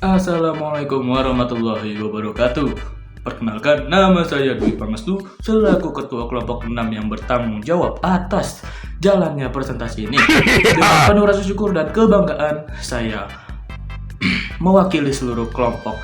Assalamualaikum warahmatullahi wabarakatuh. Perkenalkan, nama saya Dwi Pangestu selaku Ketua Kelompok 6 yang bertanggung jawab atas jalannya presentasi ini. Dengan penuh rasa syukur dan kebanggaan, saya mewakili seluruh kelompok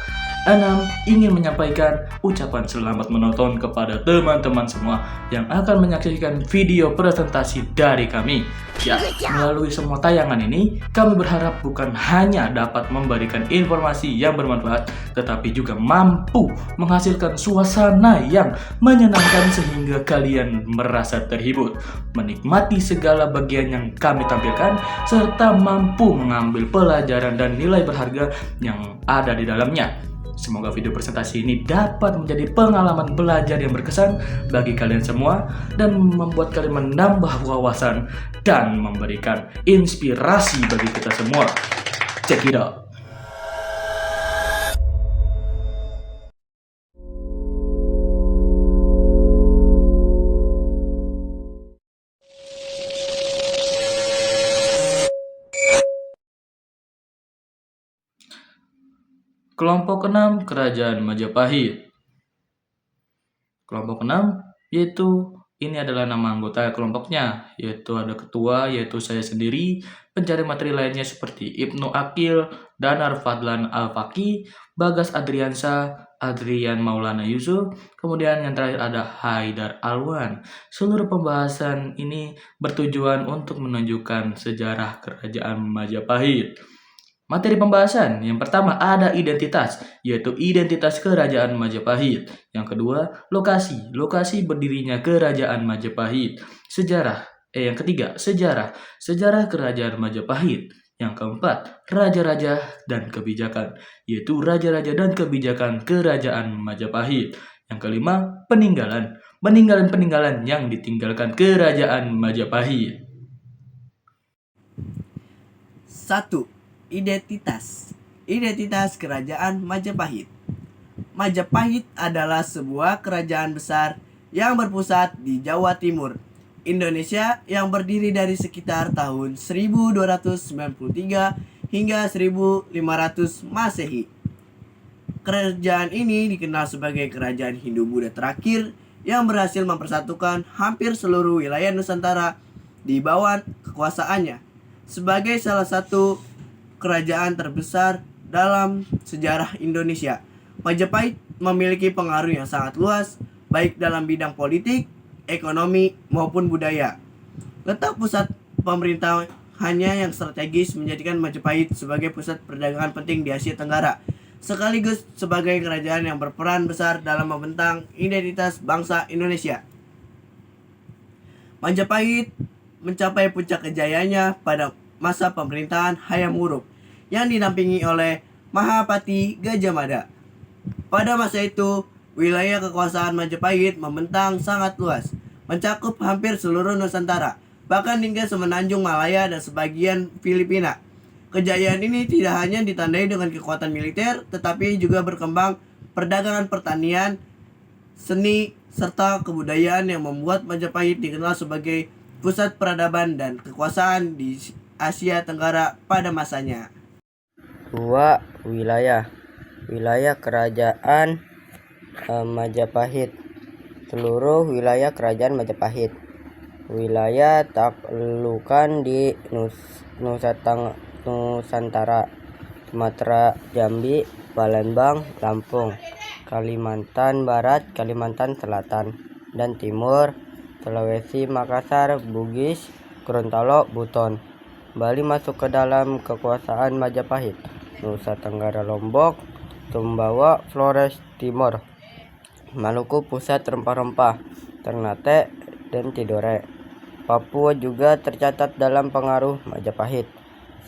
6 ingin menyampaikan ucapan selamat menonton kepada teman-teman semua yang akan menyaksikan video presentasi dari kami. Ya, melalui semua tayangan ini, kami berharap bukan hanya dapat memberikan informasi yang bermanfaat, tetapi juga mampu menghasilkan suasana yang menyenangkan sehingga kalian merasa terhibur, menikmati segala bagian yang kami tampilkan, serta mampu mengambil pelajaran dan nilai berharga yang ada di dalamnya. Semoga video presentasi ini dapat menjadi pengalaman belajar yang berkesan bagi kalian semua dan membuat kalian menambah wawasan dan memberikan inspirasi bagi kita semua. Check it out. Kelompok 6 Kerajaan Majapahit. Kelompok 6 yaitu ini adalah nama anggota kelompoknya, yaitu ada ketua, yaitu saya sendiri, pencari materi lainnya seperti Ibnu Akil, Danar Fadlan Al-Faqi, Bagas Adriansa, Adrian Maulana Yusuf, kemudian yang terakhir ada Haidar Alwan. Seluruh pembahasan ini bertujuan untuk menunjukkan sejarah Kerajaan Majapahit. Materi pembahasan yang pertama ada identitas, yaitu identitas Kerajaan Majapahit. Yang kedua, lokasi berdirinya Kerajaan Majapahit. Yang ketiga, sejarah Kerajaan Majapahit. Yang keempat, raja-raja dan kebijakan, yaitu raja-raja dan kebijakan Kerajaan Majapahit. Yang kelima, peninggalan yang ditinggalkan Kerajaan Majapahit. 1. Identitas Kerajaan Majapahit. Majapahit adalah sebuah kerajaan besar yang berpusat di Jawa Timur, Indonesia, yang berdiri dari sekitar tahun 1293 hingga 1500 Masehi. Kerajaan ini dikenal sebagai kerajaan Hindu-Buddha terakhir yang berhasil mempersatukan hampir seluruh wilayah Nusantara di bawah kekuasaannya. Sebagai salah satu kerajaan terbesar dalam sejarah Indonesia, Majapahit memiliki pengaruh yang sangat luas baik dalam bidang politik, ekonomi, maupun budaya. Letak pusat pemerintahannya yang strategis menjadikan Majapahit sebagai pusat perdagangan penting di Asia Tenggara, sekaligus sebagai kerajaan yang berperan besar dalam membentang identitas bangsa Indonesia. Majapahit mencapai puncak kejayaannya pada masa pemerintahan Hayam Wuruk yang dinampingi oleh Mahapati Gajah Mada. Pada masa itu, wilayah kekuasaan Majapahit membentang sangat luas, mencakup hampir seluruh Nusantara, bahkan hingga semenanjung Malaya dan sebagian Filipina. Kejayaan ini tidak hanya ditandai dengan kekuatan militer, tetapi juga berkembang perdagangan, pertanian, seni, serta kebudayaan yang membuat Majapahit dikenal sebagai pusat peradaban dan kekuasaan di Asia Tenggara pada masanya. 2. Wilayah Kerajaan Majapahit. Seluruh wilayah Kerajaan Majapahit. Wilayah taklukan di Nusantara, Sumatera, Jambi, Palembang, Lampung, Kalimantan Barat, Kalimantan Selatan dan Timur, Sulawesi, Makassar, Bugis, Gorontalo, Buton. Bali masuk ke dalam kekuasaan Majapahit. Nusa Tenggara, Lombok, Sumbawa, Flores Timur, Maluku pusat rempah-rempah, Ternate dan Tidore. Papua juga tercatat dalam pengaruh Majapahit.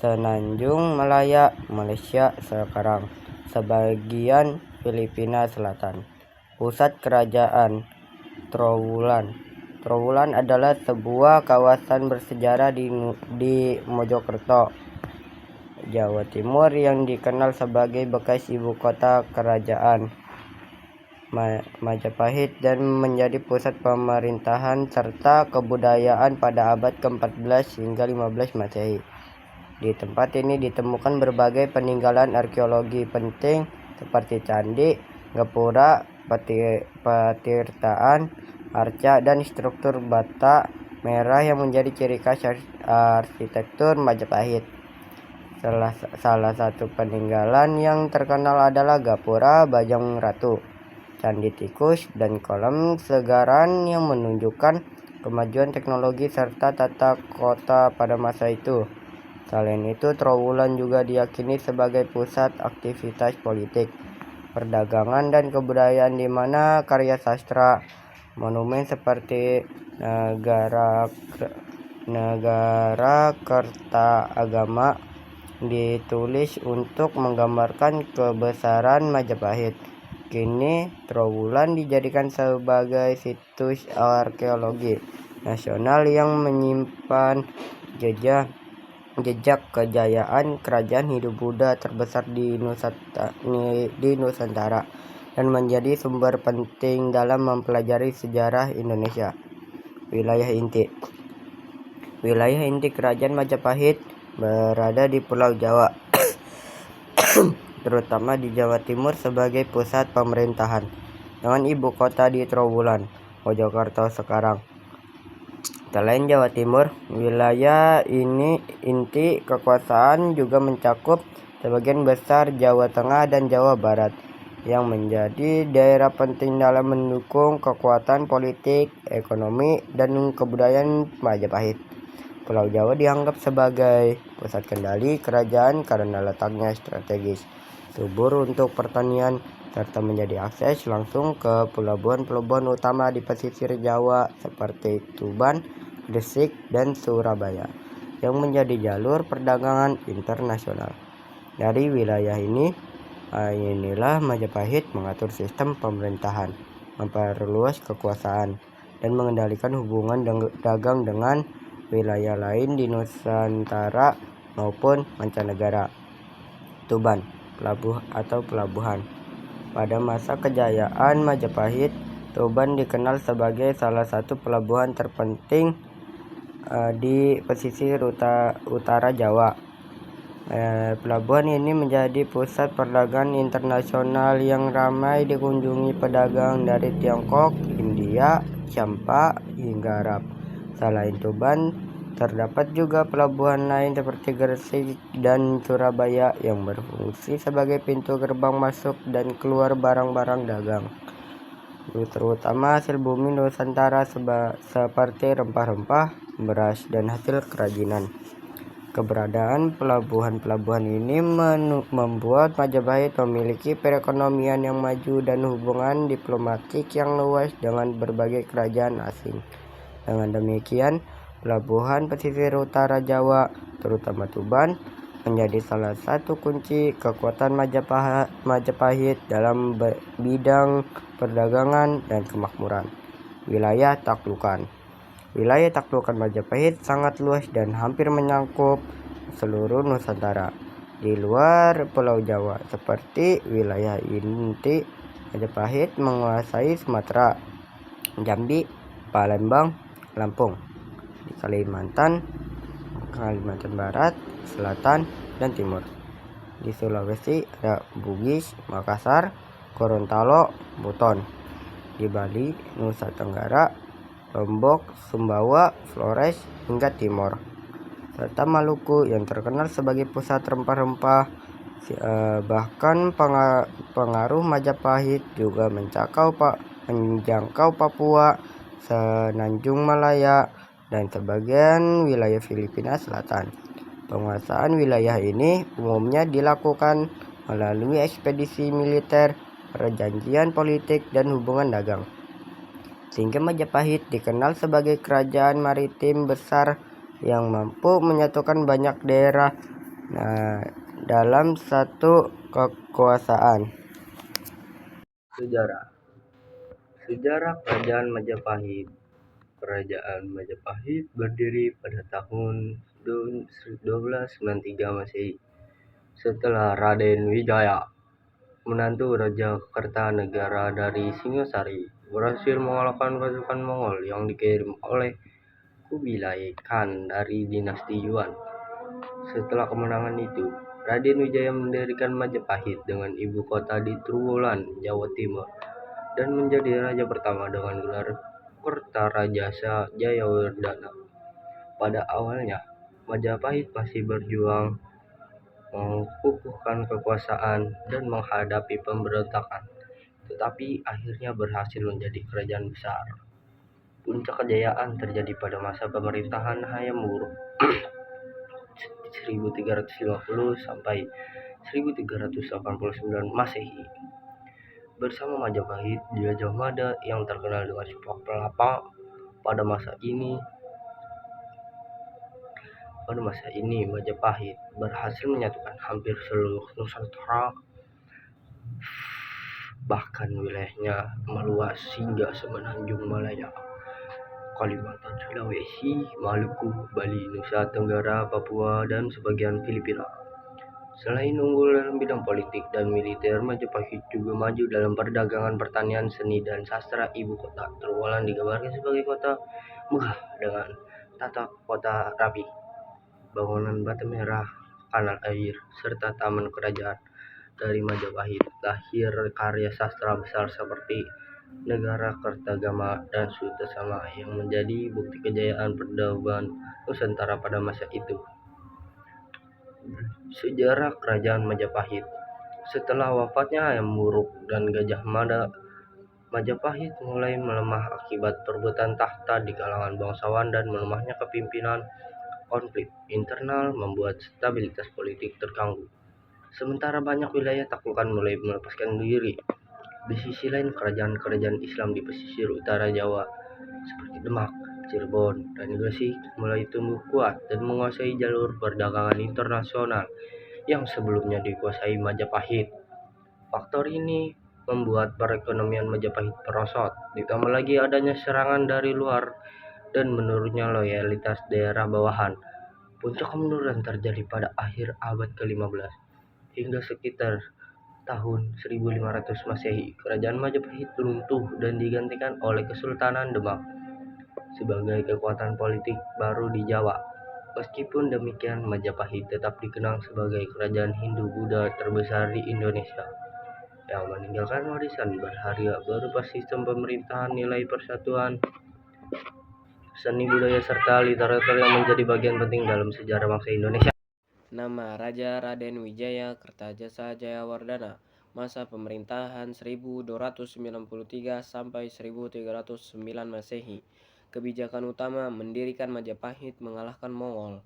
Semenanjung Malaya, Malaysia sekarang, sebagian Filipina Selatan. Pusat kerajaan Trowulan. Trowulan adalah sebuah kawasan bersejarah di Mojokerto, Jawa Timur, yang dikenal sebagai bekas ibu kota kerajaan Majapahit dan menjadi pusat pemerintahan serta kebudayaan pada abad ke-14 hingga 15 Masehi. Di tempat ini ditemukan berbagai peninggalan arkeologi penting seperti candi, gapura, patirtaan, arca, dan struktur bata merah yang menjadi ciri khas arsitektur Majapahit. Salah satu peninggalan yang terkenal adalah gapura Bajang Ratu, candi tikus, dan kolam segaran yang menunjukkan kemajuan teknologi serta tata kota pada masa itu. Selain itu, Trowulan juga diyakini sebagai pusat aktivitas politik, perdagangan, dan kebudayaan di mana karya sastra, monumen seperti Negara Kerta Agama ditulis untuk menggambarkan kebesaran Majapahit. Kini Trowulan dijadikan sebagai situs arkeologi nasional yang menyimpan jejak kejayaan kerajaan Hindu Buddha terbesar di Nusantara dan menjadi sumber penting dalam mempelajari sejarah Indonesia. Wilayah inti kerajaan Majapahit berada di Pulau Jawa, terutama di Jawa Timur sebagai pusat pemerintahan, dengan ibu kota di Trowulan, Mojokerto sekarang. Selain Jawa Timur, wilayah ini inti kekuasaan juga mencakup sebagian besar Jawa Tengah dan Jawa Barat, yang menjadi daerah penting dalam mendukung kekuatan politik, ekonomi, dan kebudayaan Majapahit. Pulau Jawa dianggap sebagai pusat kendali kerajaan karena letaknya strategis, subur untuk pertanian, serta menjadi akses langsung ke pelabuhan-pelabuhan utama di pesisir Jawa seperti Tuban, Gresik, dan Surabaya, yang menjadi jalur perdagangan internasional. Dari wilayah inilah Majapahit mengatur sistem pemerintahan, memperluas kekuasaan, dan mengendalikan hubungan dagang dengan wilayah lain di Nusantara maupun mancanegara. Tuban, pelabuhan. Pada masa kejayaan Majapahit, Tuban dikenal sebagai salah satu pelabuhan terpenting di pesisir utara Jawa. Pelabuhan ini menjadi pusat perdagangan internasional yang ramai dikunjungi pedagang dari Tiongkok, India, Campa, hingga Arab. Selain Tuban, terdapat juga pelabuhan lain seperti Gresik dan Surabaya yang berfungsi sebagai pintu gerbang masuk dan keluar barang-barang dagang, terutama hasil bumi Nusantara seperti rempah-rempah, beras, dan hasil kerajinan. Keberadaan pelabuhan-pelabuhan ini membuat Majapahit memiliki perekonomian yang maju dan hubungan diplomatik yang luas dengan berbagai kerajaan asing. Dengan demikian, pelabuhan pesisir utara Jawa, terutama Tuban, menjadi salah satu kunci kekuatan Majapahit dalam bidang perdagangan dan kemakmuran. Wilayah taklukan Majapahit sangat luas dan hampir menyangkup seluruh Nusantara. Di luar Pulau Jawa, seperti wilayah inti Majapahit menguasai Sumatera, Jambi, Palembang, Lampung. Di Kalimantan Barat, Selatan, dan Timur. Di Sulawesi ada Bugis, Makassar, Gorontalo, Buton. Di Bali, Nusa Tenggara, Lombok, Sumbawa, Flores, hingga Timor. Serta Maluku yang terkenal sebagai pusat rempah-rempah. Bahkan pengaruh Majapahit juga menjangkau Papua, Semenanjung Malaya, dan sebagian wilayah Filipina Selatan. Penguasaan wilayah ini umumnya dilakukan melalui ekspedisi militer, perjanjian politik, dan hubungan dagang, sehingga Majapahit dikenal sebagai kerajaan maritim besar yang mampu menyatukan banyak daerah dalam satu kekuasaan. Sejarah Kerajaan Majapahit. Kerajaan Majapahit berdiri pada tahun 1293 Masehi, setelah Raden Wijaya, menantu Raja Kertanegara dari Singosari, berhasil mengalahkan pasukan Mongol yang dikirim oleh Kubilai Khan dari dinasti Yuan. Setelah kemenangan itu, Raden Wijaya mendirikan Majapahit dengan ibu kota di Trowulan, Jawa Timur, dan menjadi raja pertama dengan gelar Kertarajasa Jayawardana. Pada awalnya, Majapahit masih berjuang mengukuhkan kekuasaan dan menghadapi pemberontakan, tetapi akhirnya berhasil menjadi kerajaan besar. Puncak kejayaan terjadi pada masa pemerintahan Hayam Wuruk 1350 sampai 1389 Masehi. Bersama Majapahit di Gajah Mada yang terkenal dengan sepak pelapa pada masa ini Majapahit berhasil menyatukan hampir seluruh Nusantara, bahkan wilayahnya meluas hingga semenanjung Malaya, Kalimantan, Sulawesi, Maluku, Bali, Nusa Tenggara, Papua, dan sebagian Filipina. Selain unggul dalam bidang politik dan militer, Majapahit juga maju dalam perdagangan, pertanian, seni, dan sastra. Ibu kota Trowulan digambarkan sebagai kota megah dengan tata kota rapi, bangunan bata merah, kanal air, serta taman kerajaan. Dari Majapahit lahir karya sastra besar seperti Negara Kertagama dan Sutasoma yang menjadi bukti kejayaan peradaban Nusantara pada masa itu. Sejarah Kerajaan Majapahit. Setelah wafatnya Hayam Wuruk dan Gajah Mada, Majapahit mulai melemah akibat perebutan tahta di kalangan bangsawan dan melemahnya kepemimpinan. Konflik internal membuat stabilitas politik terganggu. Sementara banyak wilayah taklukan mulai melepaskan diri. Di sisi lain, kerajaan-kerajaan Islam di pesisir utara Jawa seperti Demak, Cirebon, dan Gresik mulai tumbuh kuat dan menguasai jalur perdagangan internasional yang sebelumnya dikuasai Majapahit. Faktor ini membuat perekonomian Majapahit merosot, ditambah lagi adanya serangan dari luar dan menurunnya loyalitas daerah bawahan. Puncak kemunduran terjadi pada akhir abad ke-15 hingga sekitar tahun 1500 Masehi. Kerajaan Majapahit runtuh dan digantikan oleh Kesultanan Demak sebagai kekuatan politik baru di Jawa. Meskipun demikian, Majapahit tetap dikenal sebagai kerajaan Hindu-Buddha terbesar di Indonesia yang meninggalkan warisan berharga berupa sistem pemerintahan, nilai persatuan, seni budaya, serta literatur yang menjadi bagian penting dalam sejarah bangsa Indonesia. Nama Raja Raden Wijaya Kertajasa Jayawardana. Masa pemerintahan 1293 sampai 1309 Masehi. Kebijakan utama mendirikan Majapahit mengalahkan Mongol.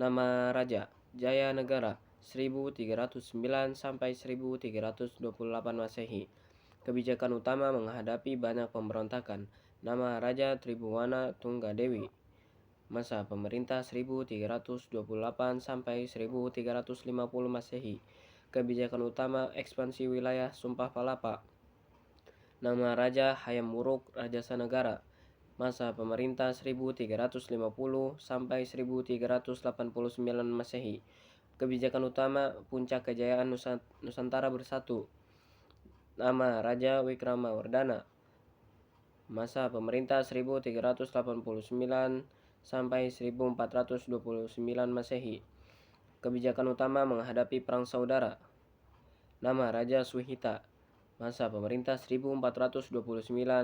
Nama Raja Jaya Negara 1309 sampai 1328 Masehi. Kebijakan utama menghadapi banyak pemberontakan. Nama Raja Tribhuwana Tunggadewi. Masa pemerintah 1328 sampai 1350 Masehi. Kebijakan utama ekspansi wilayah Sumpah Palapa. Nama Raja Hayam Wuruk Rajasa Negara. Masa pemerintah 1350 sampai 1389 Masehi. Kebijakan utama puncak kejayaan Nusantara bersatu. Nama Raja Wikramawardhana. Masa pemerintah 1389 sampai 1429 Masehi. Kebijakan utama menghadapi perang saudara. Nama Raja Suhita. Masa pemerintah 1429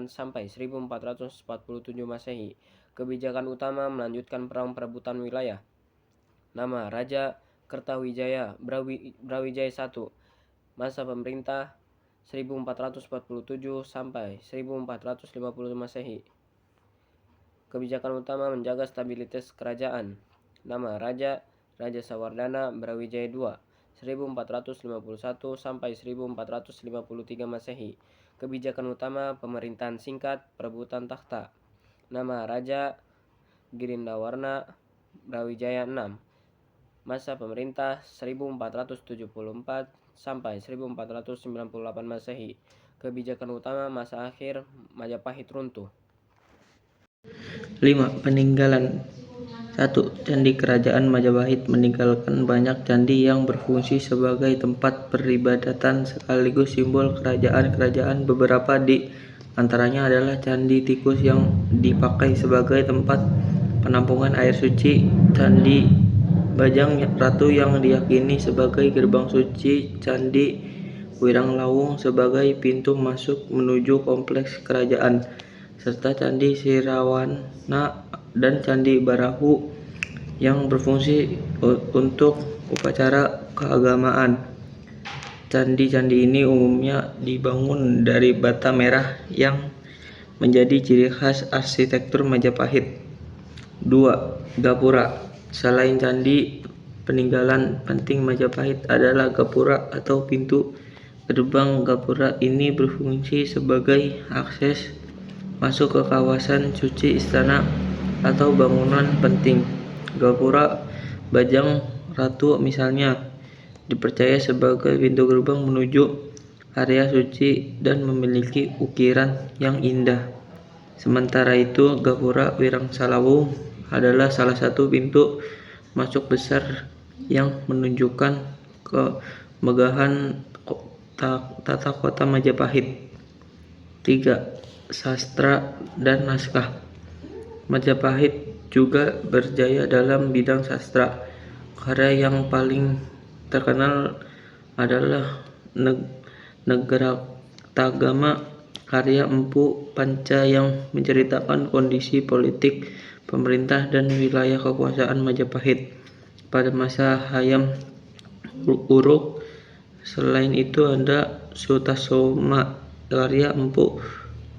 sampai 1447 Masehi. Kebijakan utama melanjutkan perang perebutan wilayah. Nama Raja Kertawijaya Brawijaya I. Masa pemerintah 1447 sampai 1450 Masehi. Kebijakan utama menjaga stabilitas kerajaan. Nama Raja Rajasawardhana Brawijaya II 1451 sampai 1453 Masehi. Kebijakan utama pemerintahan singkat perebutan takhta. Nama Raja Girindawarna Brawijaya VI. Masa pemerintah 1474 sampai 1498 Masehi. Kebijakan utama masa akhir Majapahit runtuh. 5. Peninggalan. 1. Candi Kerajaan Majapahit meninggalkan banyak candi yang berfungsi sebagai tempat peribadatan sekaligus simbol kerajaan-kerajaan. Beberapa di antaranya adalah Candi Tikus yang dipakai sebagai tempat penampungan air suci, Candi bajang ratu yang diyakini sebagai gerbang suci, Candi Wiranglawung sebagai pintu masuk menuju kompleks kerajaan, serta Candi Sirawana dan Candi Barahu yang berfungsi untuk upacara keagamaan. Candi-candi ini umumnya dibangun dari bata merah yang menjadi ciri khas arsitektur Majapahit. 2. Gapura. Selain candi, peninggalan penting Majapahit adalah gapura atau pintu gerbang. Gapura ini berfungsi sebagai akses masuk ke kawasan suci istana atau bangunan penting. Gapura bajang ratu misalnya dipercaya sebagai pintu gerbang menuju area suci dan memiliki ukiran yang indah. Sementara itu, Gapura Wirangsalawung adalah salah satu pintu masuk besar yang menunjukkan kemegahan tata kota Majapahit. 3. Sastra dan naskah. Majapahit juga berjaya dalam bidang sastra. Karya yang paling terkenal adalah Nagratagama karya Empu Panca yang menceritakan kondisi politik, pemerintah, dan wilayah kekuasaan Majapahit pada masa Hayam Wuruk. Selain itu ada Sutasoma karya Empu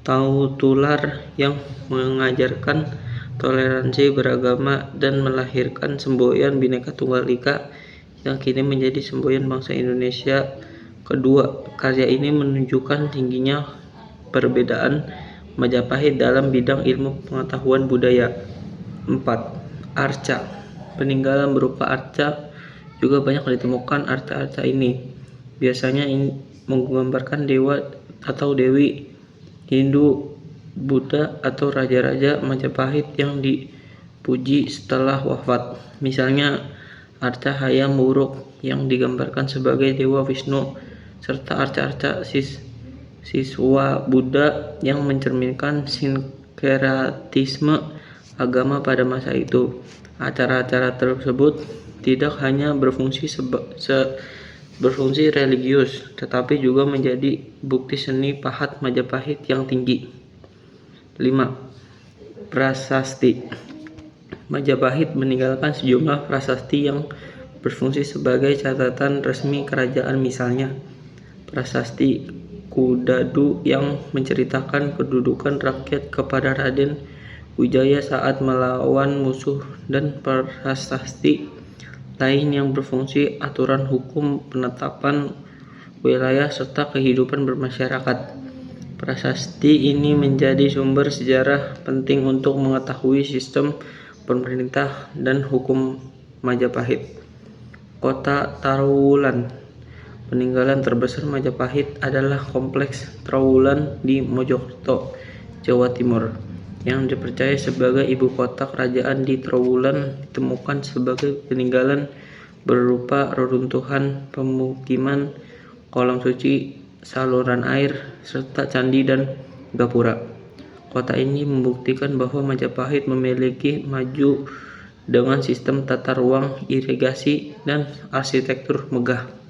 Tautular yang mengajarkan toleransi beragama dan melahirkan semboyan Bhinneka Tunggal Ika yang kini menjadi semboyan bangsa Indonesia. Kedua, karya ini menunjukkan tingginya perbedaan Majapahit dalam bidang ilmu pengetahuan budaya. 4. Arca. Peninggalan berupa arca juga banyak ditemukan. Arca-arca ini biasanya menggambarkan dewa atau dewi Hindu, Buddha, atau raja-raja Majapahit yang dipuji setelah wafat. Misalnya arca Hayam Wuruk yang digambarkan sebagai dewa Wisnu, serta arca-arca siswa Buddha yang mencerminkan sinkretisme agama pada masa itu. Acara-acara tersebut tidak hanya berfungsi religius, tetapi juga menjadi bukti seni pahat Majapahit yang tinggi. 5. Prasasti. Majapahit meninggalkan sejumlah prasasti yang berfungsi sebagai catatan resmi kerajaan, misalnya Prasasti Kudadu yang menceritakan kedudukan rakyat kepada Raden Wijaya saat melawan musuh, dan prasasti lain yang berfungsi aturan hukum, penetapan wilayah, serta kehidupan bermasyarakat. Prasasti ini menjadi sumber sejarah penting untuk mengetahui sistem pemerintah dan hukum Majapahit. Kota Trowulan. Peninggalan terbesar Majapahit adalah kompleks Trowulan di Mojokerto, Jawa Timur, yang dipercaya sebagai ibu kota kerajaan. Di Trowulan ditemukan sebagai peninggalan berupa reruntuhan pemukiman, kolam suci, saluran air, serta candi dan gapura. Kota ini membuktikan bahwa Majapahit memiliki maju dengan sistem tata ruang, irigasi, dan arsitektur megah.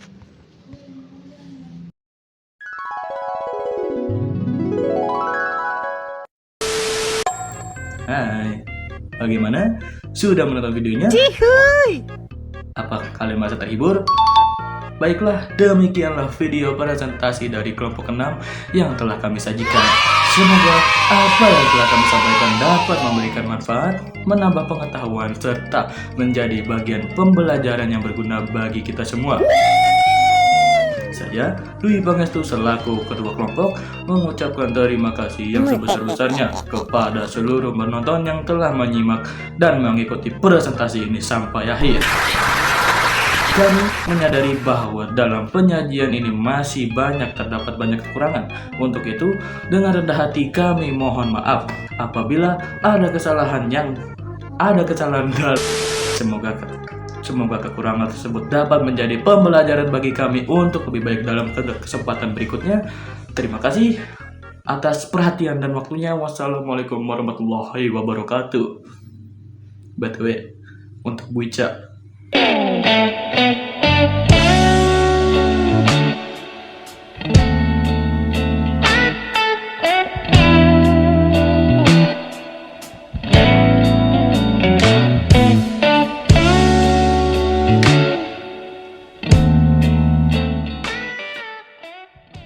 Hai, bagaimana? Sudah menonton videonya? Apakah kalian merasa terhibur? Baiklah, demikianlah video presentasi dari kelompok 6 yang telah kami sajikan. Semoga apa yang telah kami sampaikan dapat memberikan manfaat, menambah pengetahuan, serta menjadi bagian pembelajaran yang berguna bagi kita semua. Saya, Dwi Pangestu selaku ketua kelompok, mengucapkan terima kasih yang sebesar-besarnya kepada seluruh penonton yang telah menyimak dan mengikuti presentasi ini sampai akhir. Kami menyadari bahwa dalam penyajian ini masih terdapat banyak kekurangan. Untuk itu, dengan rendah hati kami mohon maaf apabila ada kesalahan dan semoga kekurangan tersebut dapat menjadi pembelajaran bagi kami untuk lebih baik dalam kesempatan berikutnya. Terima kasih atas perhatian dan waktunya. Wassalamualaikum warahmatullahi wabarakatuh. BTW, untuk Bu Ica, Thank you.